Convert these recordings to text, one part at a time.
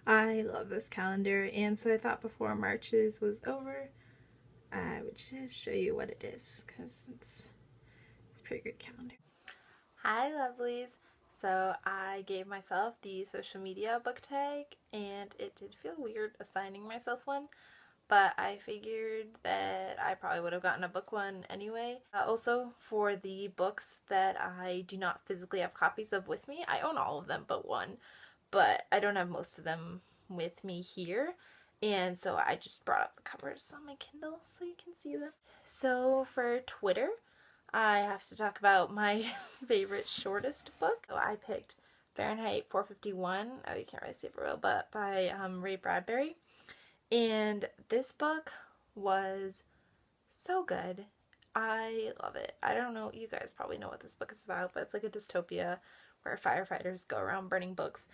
I love this calendar, and so I thought before March's was over, I would just show you what it is, because it's a pretty good calendar. Hi lovelies! So I gave myself the social media book tag, and it did feel weird assigning myself one, but I figured that I probably would have gotten a book one anyway. Also, for the books that I do not physically have copies of with me, I own all of them but one, but I don't have most of them with me here, and so I just brought up the covers on my Kindle so you can see them. So for Twitter, I have to talk about my favorite shortest book. So I picked Fahrenheit 451, oh you can't really see it for real, but by Ray Bradbury. And this book was so good. I love it. I don't know, you guys probably know what this book is about, but it's like a dystopia where firefighters go around burning books,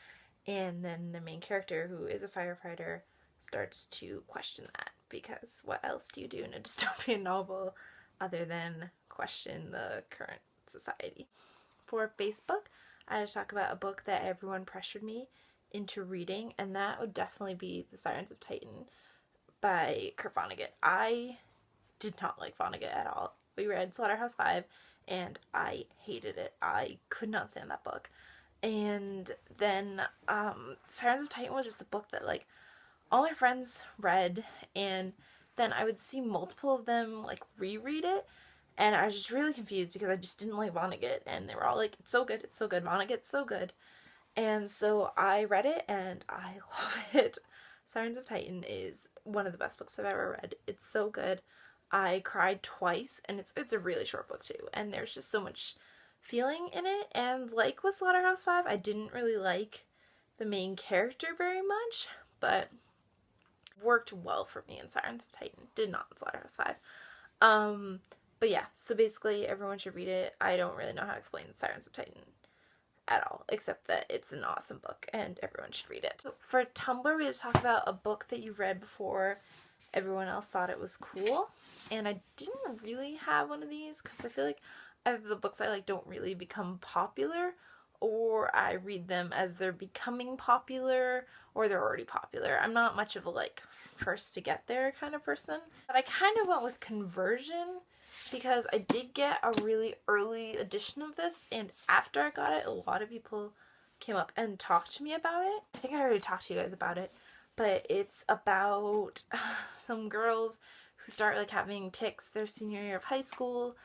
and then the main character, who is a firefighter, starts to question that, because what else do you do in a dystopian novel other than question the current society? For Facebook, I just talk about a book that everyone pressured me into reading, and that would definitely be The Sirens of Titan by Kurt Vonnegut. I did not like Vonnegut at all. We read Slaughterhouse-Five, and I hated it. I could not stand that book. And then Sirens of Titan was just a book that like all my friends read, and then I would see multiple of them like reread it, and I was just really confused because I just didn't like Vonnegut, and they were all like, it's so good, Vonnegut's so good. And so I read it and I love it. Sirens of Titan is one of the best books I've ever read. It's so good. I cried twice, and it's a really short book too, and there's just so much feeling in it. And like with Slaughterhouse-Five, I didn't really like the main character very much, but worked well for me in Sirens of Titan. Did not in Slaughterhouse-Five. But yeah, so basically everyone should read it. I don't really know how to explain Sirens of Titan at all, except that it's an awesome book and everyone should read it. So for Tumblr, we just talk about a book that you read before everyone else thought it was cool, and I didn't really have one of these because I feel like either the books I like don't really become popular, or I read them as they're becoming popular, or they're already popular. I'm not much of a like first to get there kind of person, but I kind of went with Conversion because I did get a really early edition of this, and after I got it, a lot of people came up and talked to me about it. I think I already talked to you guys about it, but it's about some girls who start like having tics their senior year of high school,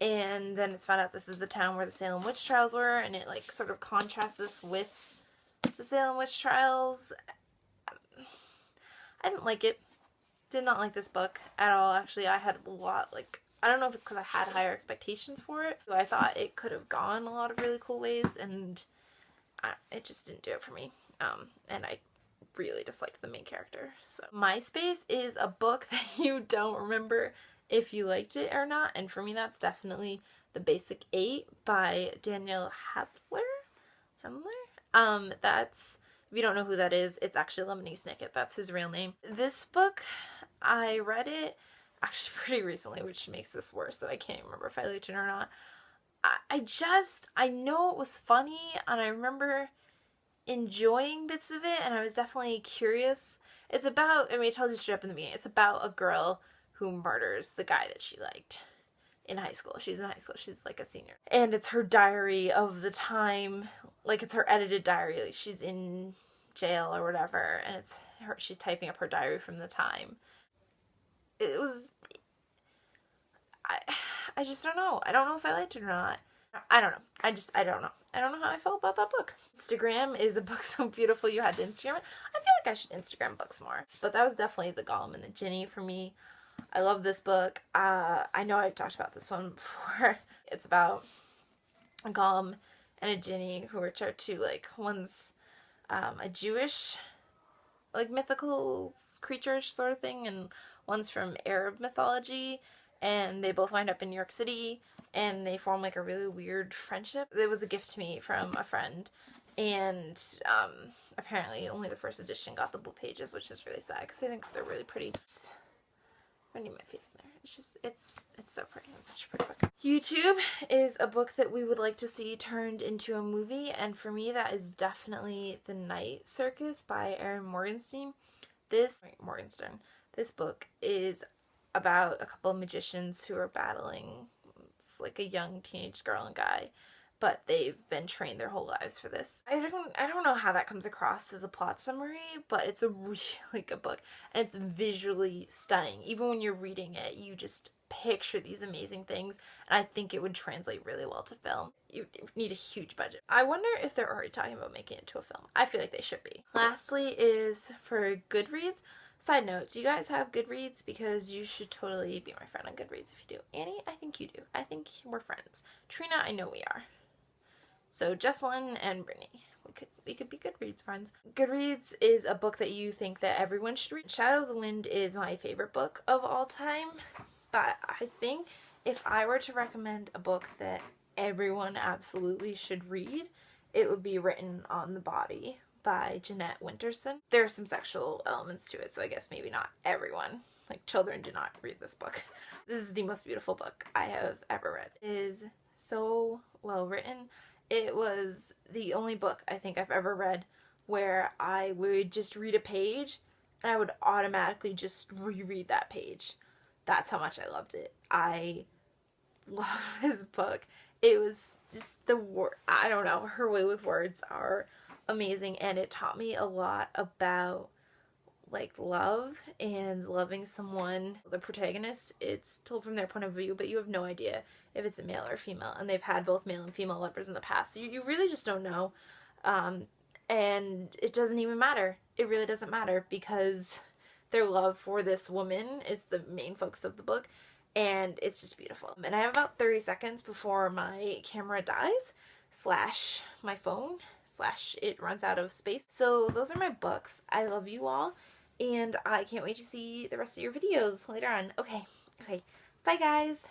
and then it's found out this is the town where the Salem witch trials were, and it like sort of contrasts this with the Salem witch trials. I didn't like it. Did not like this book at all. Actually, I had a lot like, I don't know if it's because I had higher expectations for it. I thought it could have gone a lot of really cool ways, and it just didn't do it for me. And I really disliked the main character. So MySpace is a book that you don't remember if you liked it or not, and for me that's definitely The Basic Eight by Daniel Handler. That's, if you don't know who that is, it's actually Lemony Snicket. That's his real name. This book, I read it actually pretty recently, which makes this worse that I can't remember if I liked it or not. I know it was funny, and I remember enjoying bits of it, and I was definitely curious. It's about, I mean, it tells you straight up in the beginning, it's about a girl who murders the guy that she liked in high school. She's in high school. She's like a senior. And it's her diary of the time, like it's her edited diary. Like she's in jail or whatever, and it's her, she's typing up her diary from the time. It was, I just don't know. I don't know if I liked it or not. I don't know. I don't know. I don't know how I felt about that book. Instagram is a book so beautiful you had to Instagram it. I feel like I should Instagram books more. But that was definitely The Golem and the Ginny for me. I love this book. I know I've talked about this one before. It's about a golem and a Ginny who are two, like, one's a Jewish, like, mythical creature sort of thing, and one's from Arab mythology, and they both wind up in New York City, and they form like a really weird friendship. It was a gift to me from a friend, and apparently only the first edition got the blue pages, which is really sad because I think they're really pretty. I need my face in there. It's just, it's so pretty. It's such a pretty book. YouTube is a book that we would like to see turned into a movie, and for me that is definitely The Night Circus by Erin Morgenstern. This book is about a couple of magicians who are battling. It's like a young teenage girl and guy, but they've been trained their whole lives for this. I don't know how that comes across as a plot summary, but it's a really good book, and it's visually stunning. Even when you're reading it, you just picture these amazing things, and I think it would translate really well to film. You need a huge budget. I wonder if they're already talking about making it into a film. I feel like they should be. Lastly is for Goodreads. Side note, do you guys have Goodreads? Because you should totally be my friend on Goodreads if you do. Annie, I think you do. I think we're friends. Trina, I know we are. So Jesselyn and Brittany, we could be Goodreads friends. Goodreads is a book that you think that everyone should read. Shadow of the Wind is my favorite book of all time, but I think if I were to recommend a book that everyone absolutely should read, it would be Written on the Body by Jeanette Winterson. There are some sexual elements to it, so I guess maybe not everyone. Like, children do not read this book. This is the most beautiful book I have ever read. It is so well written. It was the only book I think I've ever read where I would just read a page and I would automatically just reread that page. That's how much I loved it. I love this book. It was just I don't know, her way with words are amazing, and it taught me a lot about like love and loving someone. The protagonist, it's told from their point of view, but you have no idea if it's a male or female, and they've had both male and female lovers in the past, so you really just don't know, and it doesn't even matter. It really doesn't matter, because their love for this woman is the main focus of the book, and it's just beautiful. And I have about 30 seconds before my camera dies, slash my phone, slash it runs out of space. So those are my books. I love you all, and I can't wait to see the rest of your videos later on. Okay, bye guys.